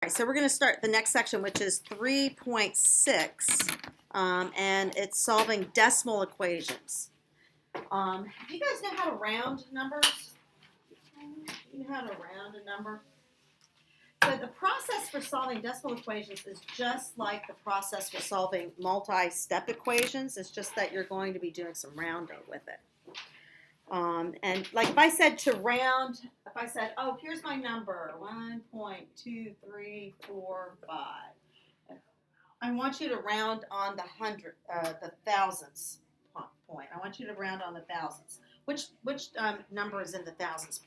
So we're going to start the next section, which is 3.6, and it's solving decimal equations. Do you guys know how to round numbers? Do you know how to round a number? So the process for solving decimal equations is just like the process for solving multi-step equations. It's just that you're going to be doing some rounding with it. And like if I said to round, if I said, oh, here's my number, 1.2345. I want you to round on the thousandths point. I want you to round on the thousandths. Which number is in the thousandths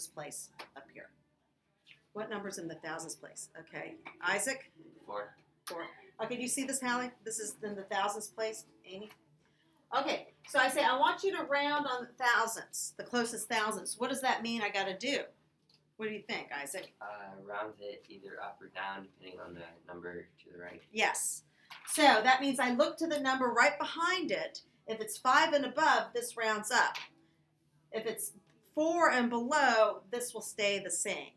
place up here? What number's in the thousandths place? Okay, Isaac? 4. 4. Okay, do you see this, Hallie? This is in the thousandths place, Amy? Okay, so I say I want you to round on the thousandths, the closest thousandths. What does that mean I got to do? What do you think, Isaac? Round it either up or down, depending on the number to the right. Yes. So that means I look to the number right behind it. If it's 5 and above, this rounds up. If it's 4 and below, this will stay the same.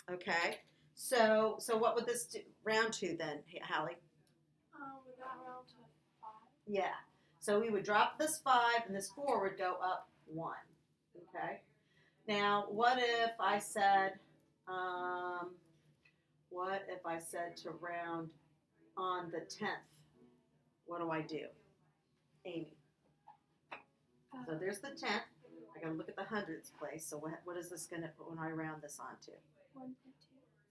Okay? So what would this round to then, Hallie? Would that round to 5? Yeah. So we would drop this 5 and this 4 would go up 1. Okay? Now, what if I said to round on the 10th? What do I do? Amy. So there's the 10th. I got to look at the hundredths place. So what is this going to, when I round this onto? 1.2.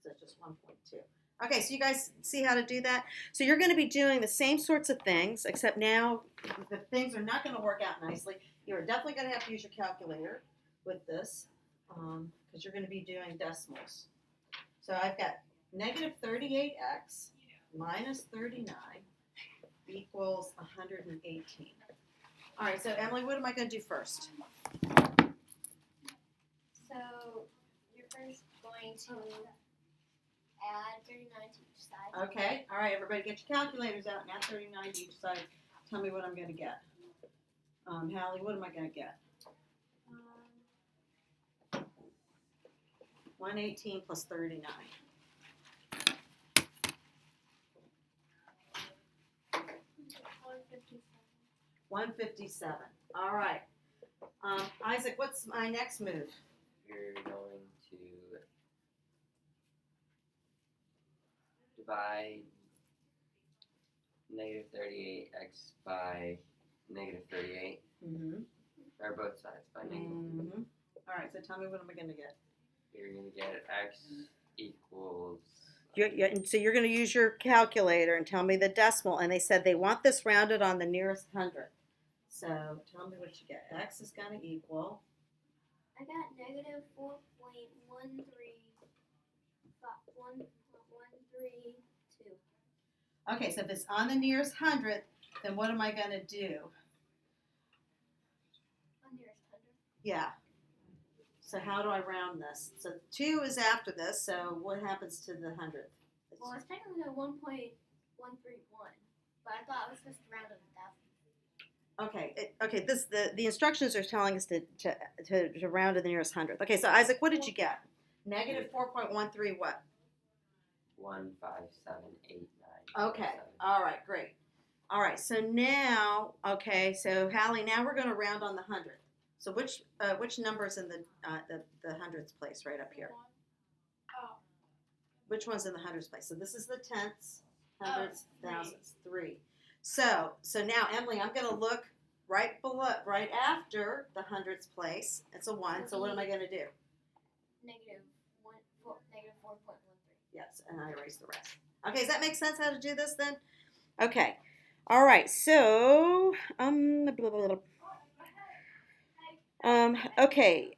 So it's just 1.2. Okay, so you guys see how to do that? So you're going to be doing the same sorts of things, except now the things are not going to work out nicely. You're definitely going to have to use your calculator with this because you're going to be doing decimals. So I've got negative 38x minus 39 equals 118. All right, so Emily, what am I going to do first? So you're first going to add 39 to each side. Okay, all right, everybody get your calculators out and add 39 to each side. Tell me what I'm going to get. Hallie, what am I going to get? 118 plus 39. 157. All right. Isaac, what's my next move? You're going to divide negative 38x by negative 38. Mm-hmm. Or both sides by negative. Mm-hmm. All right, so tell me what am I going to get? You're going to get x equals... So you're going to use your calculator and tell me the decimal. And they said they want this rounded on the nearest hundredth. So tell me what you get. X is going to equal... I got negative 4.132. Okay, so if it's on the nearest hundredth, then what am I going to do? On nearest hundredth? Yeah. So how do I round this? So 2 is after this, so what happens to the hundredth? Well, it's technically a 1.131, but I thought it was just round of 1,000. Okay. The instructions are telling us to round to the nearest hundredth. Okay, so Isaac, what did you get? Negative 4.13 what? 15789. Okay. All right, great. All right, so now, okay, so Hallie, now we're going to round on the hundredth. So which number is in the hundredths place right up here? Oh. Which one's in the hundredths place? So this is the tenths, hundredths, thousandths, 3. So now, Emily, I'm going to look right after the hundredths place. It's a 1. So what am I going to do? Negative 4.13. Yes, and I erase the rest. Okay, does that make sense how to do this then? Okay. All right. So okay.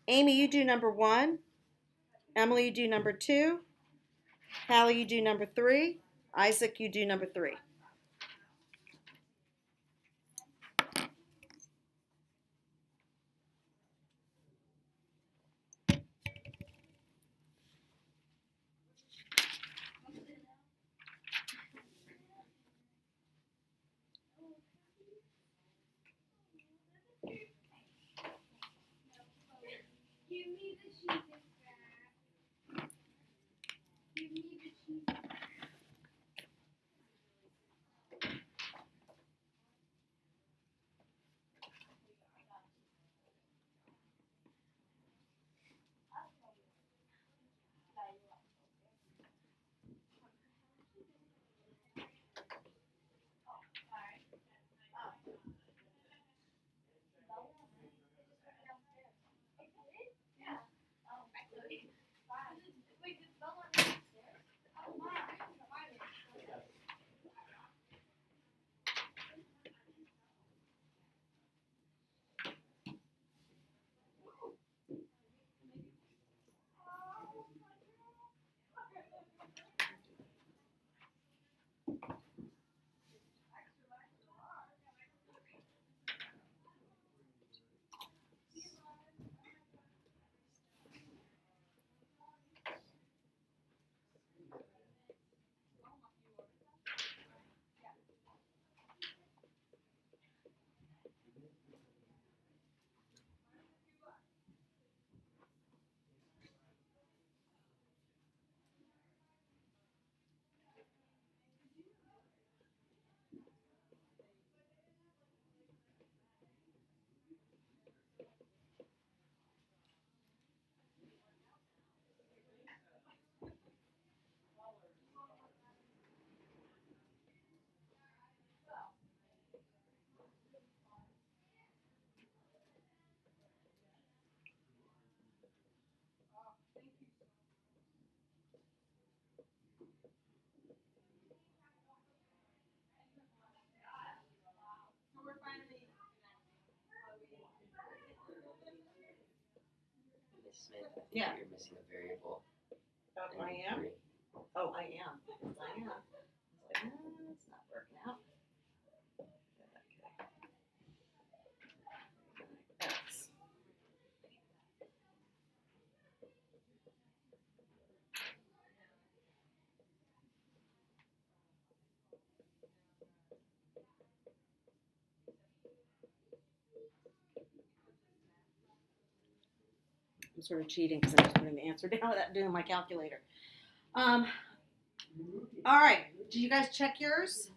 Amy, you do number 1. Emily, you do number 2. Hallie, you do number 3. Isaac, you do number 3. Smith, I think Yeah. you're missing a variable. Oh, I in am? three. Oh, I am. Yes, I am. It's like, it's not working out. Okay. X. I'm sort of cheating because I'm just putting the answer down without doing my calculator. All right. Did you guys check yours?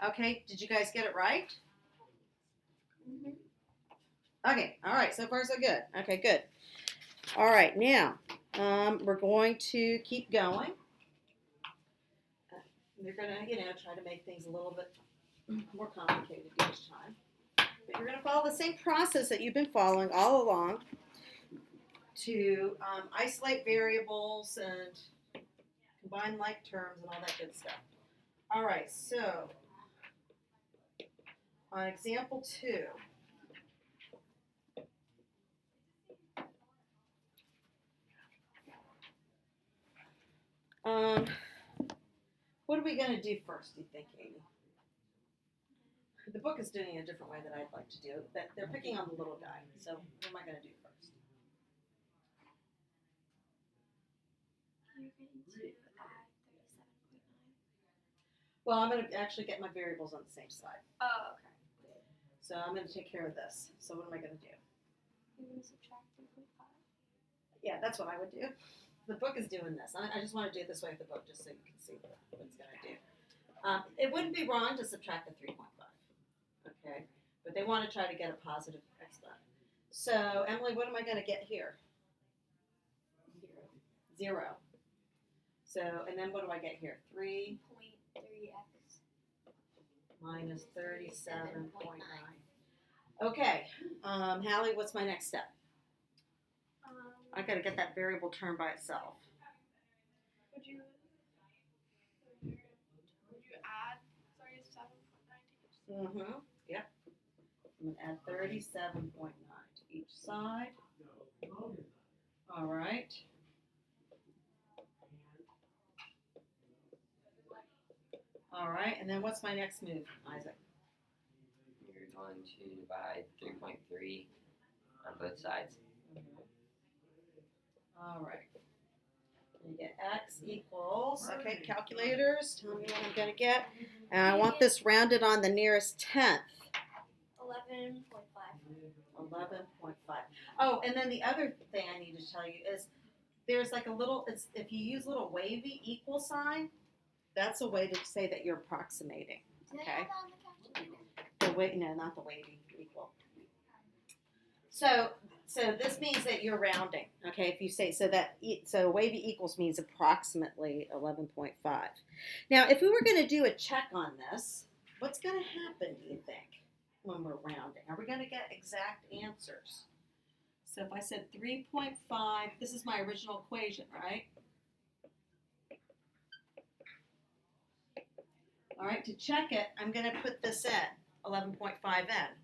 Okay. Did you guys get it right? Mhm. Okay. All right. So far, so good. Okay. Good. All right. Now, we're going to keep going. You're gonna, try to make things a little bit more complicated each time. But you're gonna follow the same process that you've been following all along to isolate variables and combine like terms and all that good stuff. All right, so on example 2, what are we going to do first, do you think, Amy? The book is doing it a different way that I'd like to do it. They're picking on the little guy, so what am I going to do first? You're going to add 37.9. Well, I'm going to actually get my variables on the same side. Oh, okay. So I'm going to take care of this. So what am I going to do? You're going to subtract 3.5. Yeah, that's what I would do. The book is doing this. I just want to do it this way with the book just so you can see what it's going to do. It wouldn't be wrong to subtract the 3.5, okay? But they want to try to get a positive exponent. So, Emily, what am I going to get here? 0. So, and then what do I get here? 3 0.3x minus 37.9. Okay, Hallie, what's my next step? I got to get that variable term by itself. Would you add 37.9 to each? Mm-hmm. Yep. I'm going to add 37.9 to each side. All right. All right, and then what's my next move, Isaac? You're going to divide 3.3 on both sides. All right. You get x equals, okay, calculators, tell me what I'm going to get. And I want this rounded on the nearest tenth. 11.5. 11.5. Oh, and then the other thing I need to tell you is there's like a little, if you use little wavy equal sign, that's a way to say that you're approximating. Did Okay. I have that on the calculator? No, not the wavy equal. So this means that you're rounding. Okay, if you say so wavy equals means approximately 11.5. Now, if we were going to do a check on this, what's going to happen, do you think, when we're rounding? Are we going to get exact answers? So if I said 3.5, this is my original equation, right? All right, to check it, I'm going to put this in, 11.5 in.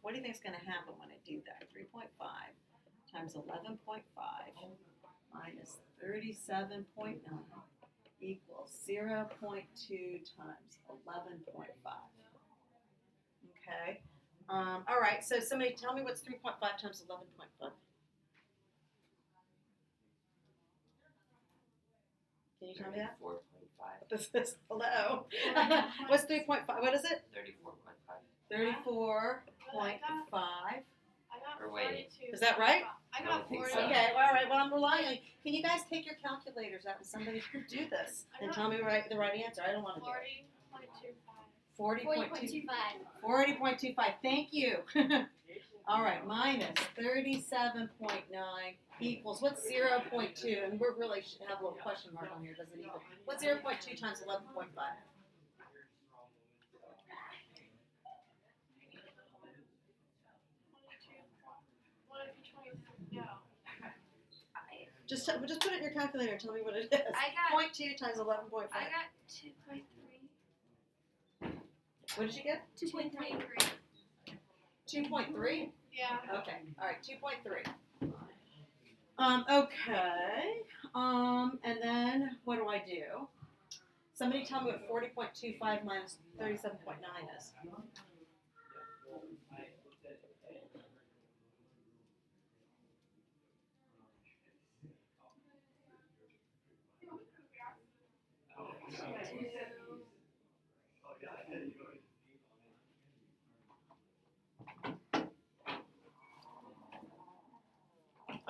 What do you think is going to happen when I do that? 3.5 times 11.5 minus 37.9 equals 0.2 times 11.5. Okay. All right, so somebody tell me what's 3.5 times 11.5. Can you tell me that? 34.5. This is hello. What's 3.5? What is it? 34.5. 34.5. I got Or wait. 42. Is that right? I I got don't think 40. so. Okay, well, all right. Well, I'm relying on you. Can you guys take your calculators out and somebody do this and tell me the right answer? I don't want to do it. 40.25. 40.25. Thank you. All right, minus 37.9 equals, what's 0.2? And we're really should have a little question mark on here, does it equal? What's 0.2 times 11.5? No. Just put it in your calculator and tell me what it is. I got 0.2 times 11.5. I got 2.3. What did you get? 2.3. 2.3? Yeah. Okay, all right, 2.3. Okay. And then what do I do? Somebody tell me what 40.25 minus 37.9 is.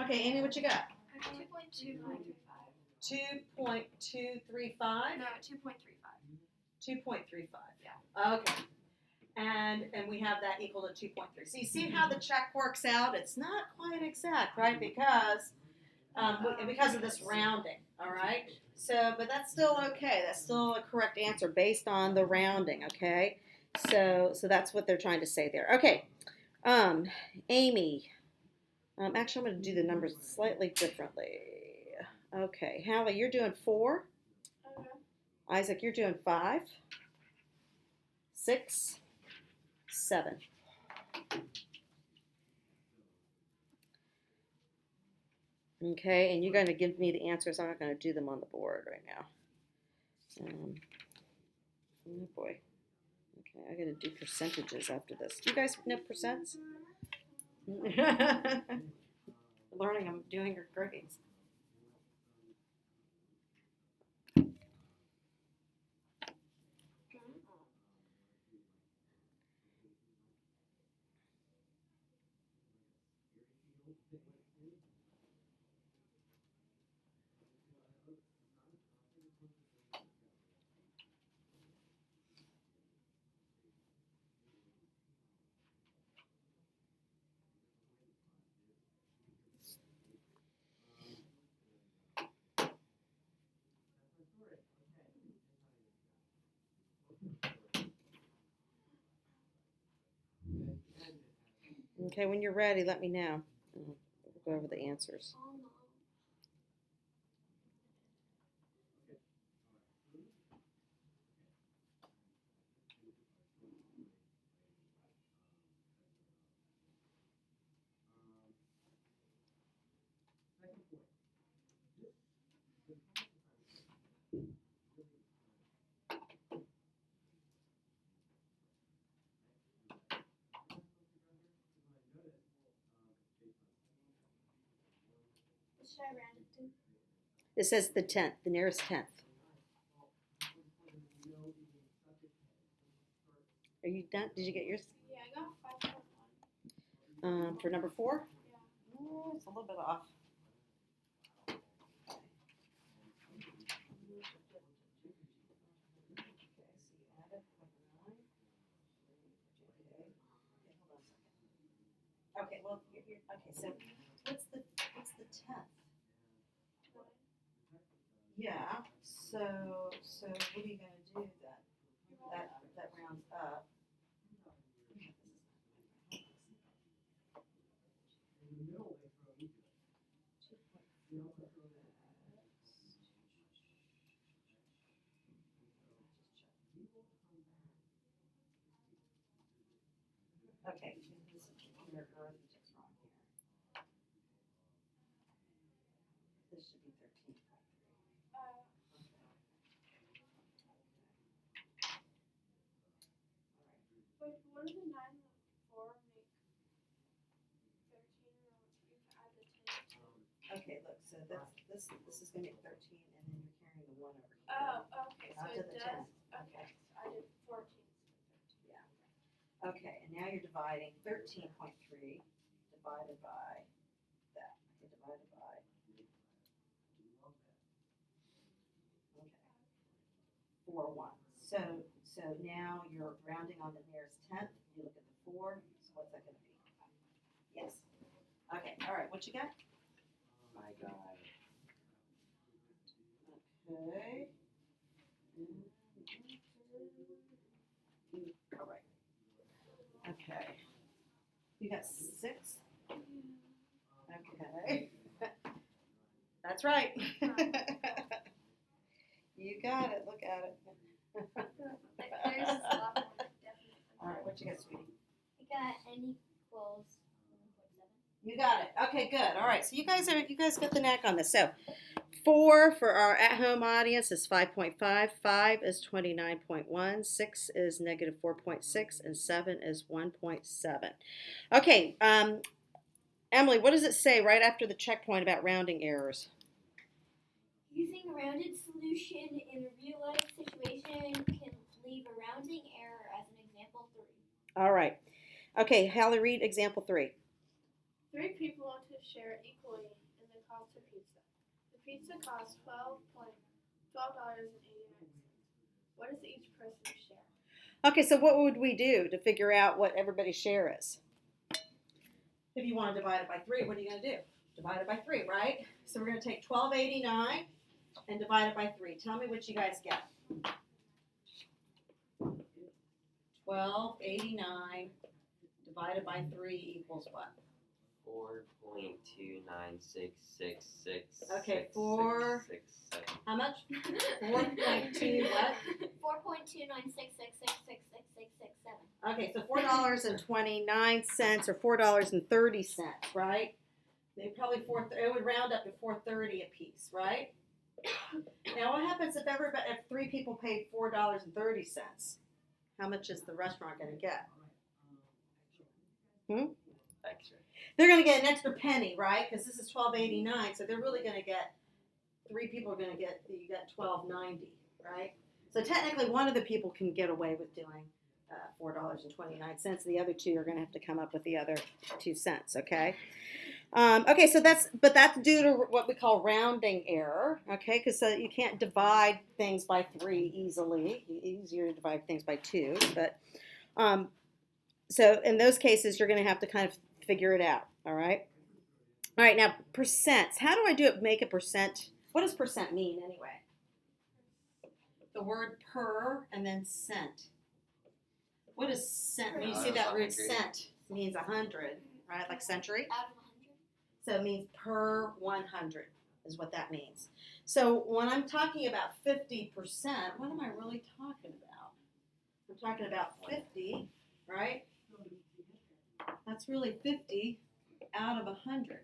Okay, Amy, what you got? 2.235. 2.235? No, 2.35. 2.35. Yeah. Okay. And we have that equal to 2.3. So you see how the check works out? It's not quite exact, right? Because of this rounding, all right? So, but that's still okay. That's still a correct answer based on the rounding, okay? So that's what they're trying to say there. Okay, Amy. Actually, I'm going to do the numbers slightly differently. Okay, Hallie, you're doing 4. Okay. Isaac, you're doing 5, 6, 7. Okay, and you're going to give me the answers. I'm not going to do them on the board right now. Oh boy. Okay, I got to do percentages after this. Do you guys know percents? Learning, I'm doing your grades. Okay, when you're ready, let me know. We'll go over the answers. Oh no. What should I round it to? It says the 10th, the nearest 10th. Are you done? Did you get yours? Yeah, I got 5.1. For number 4? Yeah. Oh, it's a little bit off. Okay, well, okay. So, what's the 10th? Yeah. So what are you gonna do then? That rounds up. Okay. Your arithmetic's wrong here. This should be 13.3. Wait, what are the 9 and the 4 make 13? Or you can add the 10. Okay, look, so this is gonna make 13, and then you're carrying the 1 over here. Oh, okay. Not So to it the does. 10. Okay. So I did 14. Okay, and now you're dividing 13.3 divided by that. Okay, divided by. Okay. 4, 1. So now you're rounding on the nearest 10th. You look at the 4. So what's that going to be? Yes. Okay. All right. What you got? My God. Okay. All right. Okay. You got 6. Okay. That's right. You got it. Look at it. There's a lot more, definitely. All right. What you got, sweetie? I got n equals You got it. Okay, good. All right. So you guys got the knack on this. So 4 for our at-home audience is 5.5. 5 is 29.1. 6 is negative 4.6, and 7 is 1.7. Okay, Emily, what does it say right after the checkpoint about rounding errors? Using a rounded solution in a real-life situation can leave a rounding error as an example 3. All right. Okay, Hallie, read example 3. 3 people want to share equally in the cost of pizza. The pizza costs $12.89. What does each person share? Okay, so what would we do to figure out what everybody's share is? If you want to divide it by 3, what are you going to do? Divide it by 3, right? So we're going to take $12.89 and divide it by 3. Tell me what you guys get. $12.89 divided by 3 equals what? 4.29666. Okay, 4. How much? 4.2 what? 4.2966666667. Okay, so $4.29 or $4.30, right? They probably it would round up to $4.30 a piece, right? Now, what happens if 3 people paid $4.30? How much is the restaurant going to get? Extra. They're going to get an extra penny, right? Because this is $12.89, so they're really going to get 3 people are going to get you got $12.90, right? So technically, one of the people can get away with doing $4.29. The other 2 are going to have to come up with the other 2 cents. Okay. Okay, so that's due to what we call rounding error. Okay, because you can't divide things by 3 easily. Easier to divide things by 2, but so in those cases, you're going to have to kind of figure it out. All right. All right. Now percents. How do I do it? Make a percent. What does percent mean anyway? The word per and then cent. What does cent mean? You see that word cent means 100, right? Like century. Out of 100. So it means per 100 is what that means. So when I'm talking about 50%, what am I really talking about? I'm talking about 50, right? That's really 50 out of 100.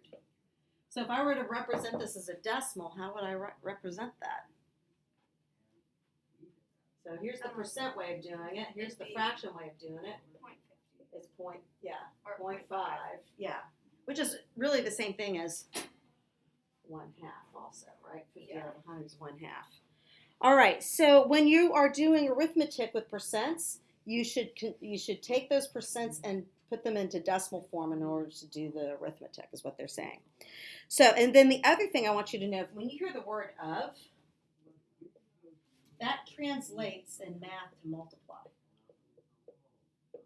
So if I were to represent this as a decimal, how would I represent that? So here's the percent way of doing it. Here's the fraction way of doing it. It's point, yeah, Or 0.5, yeah, which is really the same thing as 1/2 also, right? 50 out of 100 is 1/2. All right, so when you are doing arithmetic with percents, you should take those percents and put them into decimal form in order to do the arithmetic, is what they're saying. So, and then the other thing I want you to know, when you hear the word of, that translates in math to multiply.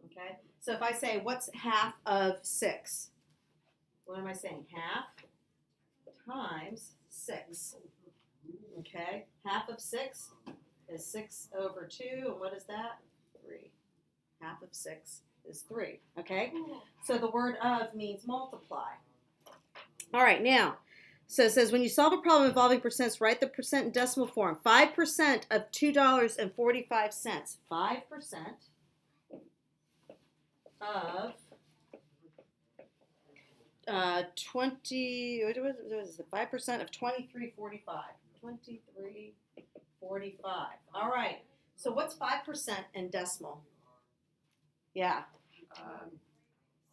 Okay? So if I say, what's half of 6? What am I saying? Half times 6. Okay? Half of 6 is 6 over 2. And what is that? 3. Half of 6 is 3. Okay? So the word of means multiply. All right, now, so it says when you solve a problem involving percents, write the percent in decimal form. 5% of $2.45. 5% of 20. What is it? 5% of 23.45. 23.45. All right. So what's 5% in decimal? Yeah.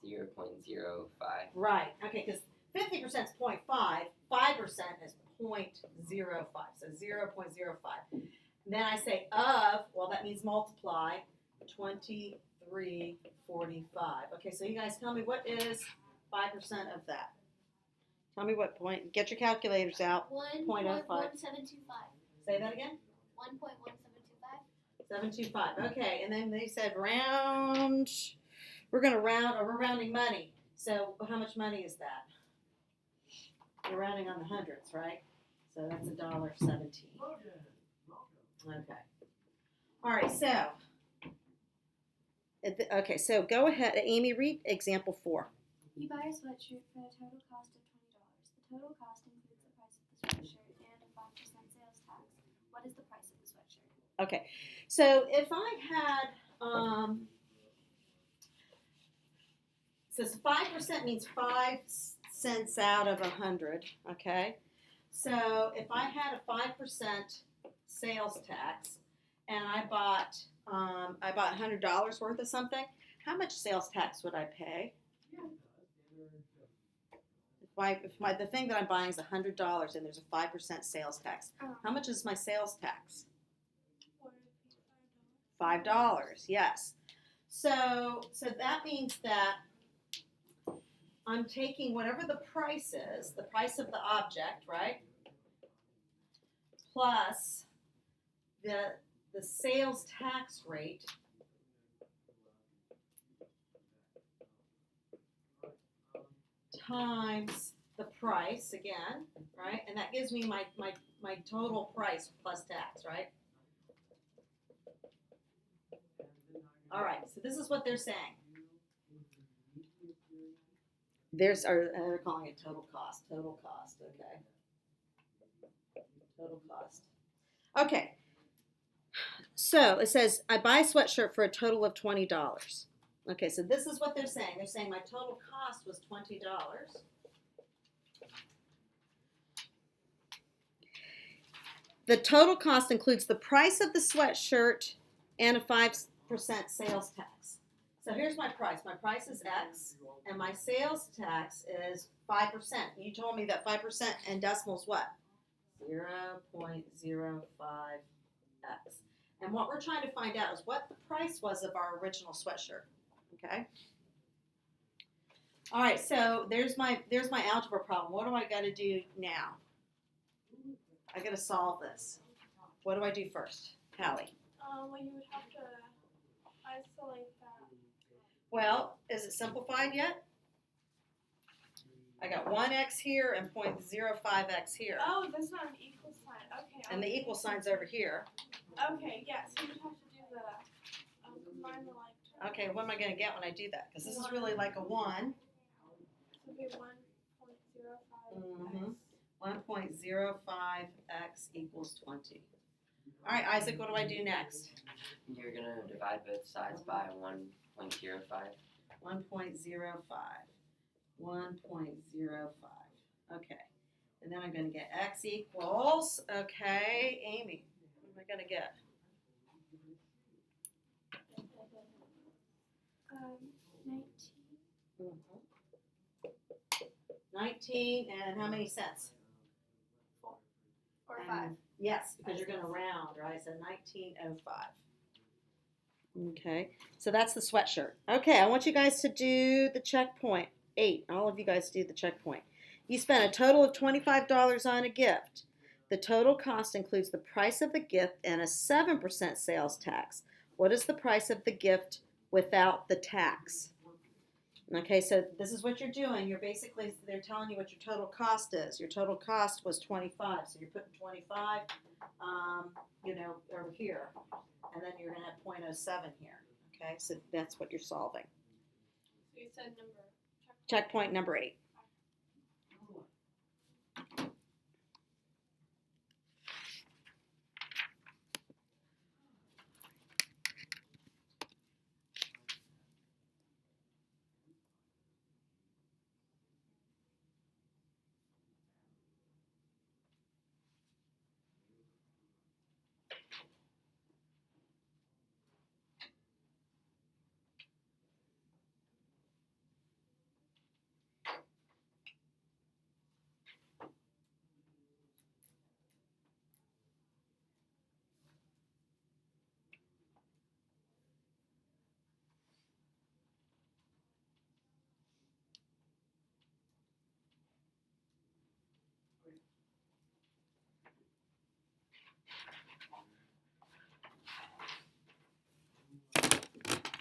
0.05. Right. Okay, because 50% is 0.5. 5% is 0.05. So 0.05. Then I say of. Well, that means multiply. 23.45. Okay, so you guys tell me what is 5% of that. Tell me what point. Get your calculators out. 1.1725. Say that again. 1.1725. 725. Okay, and then they said round. We're going to round, or we're rounding money. So how much money is that? We're rounding on the hundreds, right? So that's $1.17. Okay. All right. So. Okay. So go ahead, Amy. Read example 4. You buy a sweatshirt for a total cost of $20. The total cost includes the price of the sweatshirt and a 5% sales tax. What is the price of the sweatshirt? Okay. So if I had So 5% means 5 cents out of 100. Okay. So if I had a 5% sales tax, and I bought $100 worth of something, how much sales tax would I pay? If the thing that I'm buying is $100 and there's a 5% sales tax, how much is my sales tax? $5. Yes. So that means that I'm taking whatever the price is, the price of the object, right? Plus the sales tax rate times the price again, right? And that gives me my total price plus tax, right? All right, so this is what they're saying. They're calling it total cost, okay. Total cost. Okay, so it says, I buy a sweatshirt for a total of $20. Okay, so this is what they're saying. They're saying my total cost was $20. The total cost includes the price of the sweatshirt and a 5% sales tax. So here's my price. My price is X, and my sales tax is 5%. You told me that 5% in decimals what? 0.05X. And what we're trying to find out is what the price was of our original sweatshirt. Okay? All right, so there's my algebra problem. What do I got to do now? I got to solve this. What do I do first, Hallie? Well, you would have to isolate that. Well, is it simplified yet? I got 1x here and 0.05x here. Oh, that's not an equal sign. Okay. And the equal sign's over here. Okay, yeah, so you would have to do the, combine the like terms. Okay, what am I going to get when I do that? Because this is really like a 1. So it'd be 1.05. Mhm. 1.05x equals 20. All right, Isaac, what do I do next? You're gonna divide both sides by 1.05. 1.05. 1.05. Okay. And then I'm going to get x equals, okay, Amy, what am I going to get? 19. 19 and how many cents? Or And 5. Yes, because you're going to round, right? So 1905. Okay, so that's the sweatshirt. Okay, I want you guys to do the checkpoint. 8, all of you guys do the checkpoint. You spent a total of $25 on a gift. The total cost includes the price of the gift and a 7% sales tax. What is the price of the gift without the tax? Okay, so this is what you're doing. They're telling you what your total cost is. Your total cost was 25, so you're putting 25, over here, and then you're going to have 0.07 here. Okay, so that's what you're solving. So you said number. Checkpoint number 8.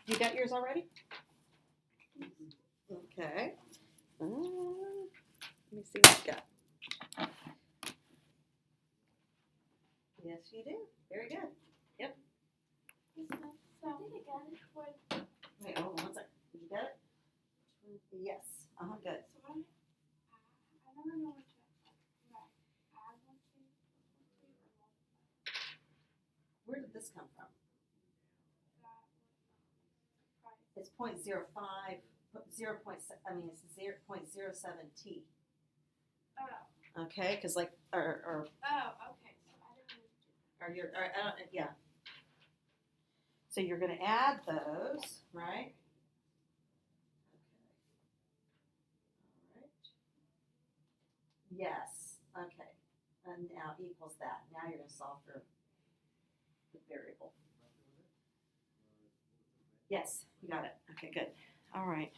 You got yours already? Okay. Let me see what you got. Yes, you do. Very good. Yep. So, did it get it? What? Wait, hold on one second. Did you get it? Yes. Good. So what I never know what to add one to or multiply. Where did this come from? That price. It's 0.05 it's 0.07t. Oh. Okay, because like, or Oh, okay. So I didn't need to do that. I don't, yeah. So you're going to add those, right? Okay. All right. Yes. Okay. And now equals that. Now you're going to solve for the variable. Yes, you got it. Okay, good. All right.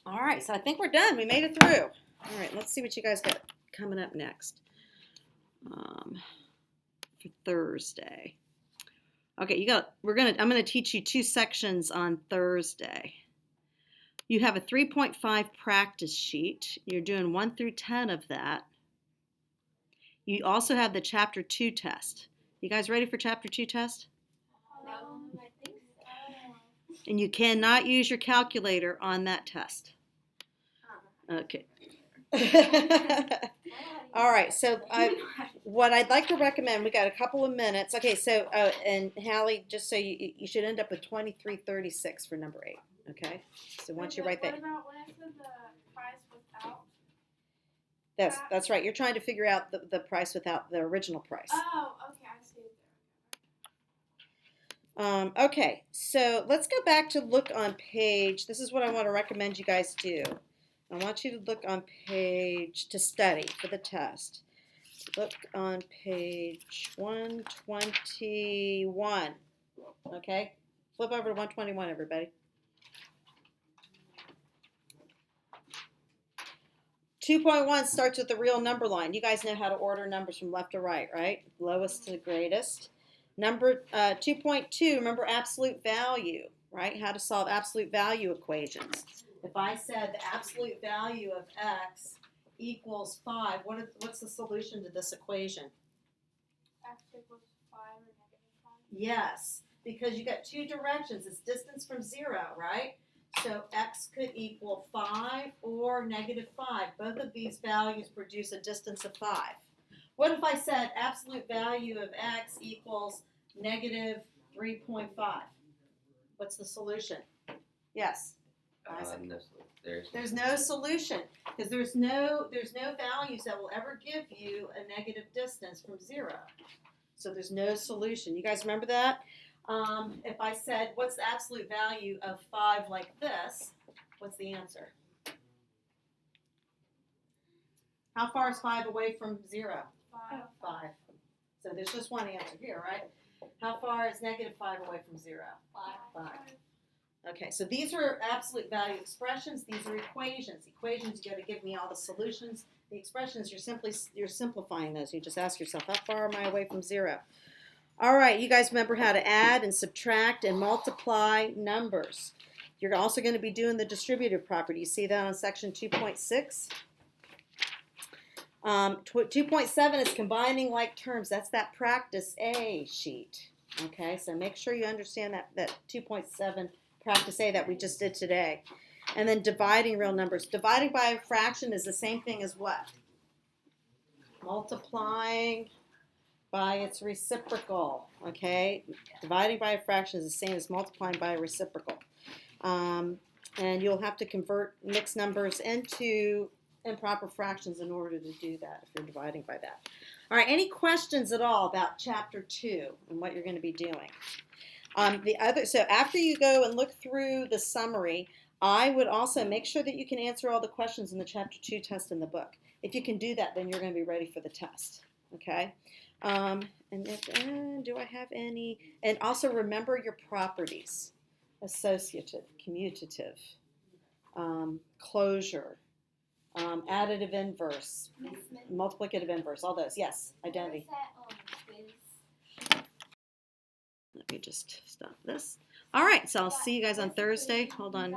All right, so I think we're done. We made it through. All right, let's see what you guys got coming up next for Thursday. Okay, I'm gonna teach you 2 sections on Thursday. You have a 3.5 practice sheet. You're doing 1 through 10 of that. You also have the chapter 2 test. You guys ready for chapter 2 test? I think so. And you cannot use your calculator on that test. Okay. All right, so what I'd like to recommend, we got a couple of minutes. Okay, so, and Hallie, just so you should end up with 2336 for number 8, okay? So once you write that. What about when I said the price without? That's right, you're trying to figure out the price without the original price. Oh, okay, I see it there. Okay, so let's go back to look on page, this is what I want to recommend you guys do. I want you to look on page, to study for the test. Look on page 121, okay? Flip over to 121, everybody. 2.1 starts with the real number line. You guys know how to order numbers from left to right, right? Lowest to greatest. Number 2.2, remember absolute value, right? How to solve absolute value equations. If I said the absolute value of x equals 5, what's the solution to this equation? X equals 5 or -5? Yes, because you got 2 directions. It's distance from 0, right? So x could equal 5 or -5. Both of these values produce a distance of 5. What if I said absolute value of x equals -3.5? What's the solution? Yes. No, There's no solution because there's no values that will ever give you a negative distance from 0. So there's no solution. You guys remember that? If I said, what's the absolute value of 5 like this, what's the answer? How far is 5 away from 0? 5. So there's just one answer here, right? How far is -5 away from 0? 5. Okay, so these are absolute value expressions. These are equations. Equations, you got to give me all the solutions. The expressions, you're simplifying those. You just ask yourself, how far am I away from 0? All right, you guys remember how to add and subtract and multiply numbers. You're also going to be doing the distributive property. You see that on section 2.6. 2.7 is combining like terms. That's that practice A sheet. Okay, so make sure you understand that 2.7 practice A that we just did today. And then dividing real numbers. Dividing by a fraction is the same thing as what? Multiplying by its reciprocal. Okay, dividing by a fraction is the same as multiplying by a reciprocal. And you'll have to convert mixed numbers into improper fractions in order to do that if you're dividing by that. All right, any questions at all about chapter 2 and what you're going to be doing? So after you go and look through the summary, I would also make sure that you can answer all the questions in the chapter 2 test in the book. If you can do that, then you're going to be ready for the test. Okay? Do I have any? And also remember your properties: associative, commutative, closure, additive inverse, multiplicative inverse, all those. Yes, identity. Let me just stop this. All right, so I'll see you guys on Thursday. Hold on.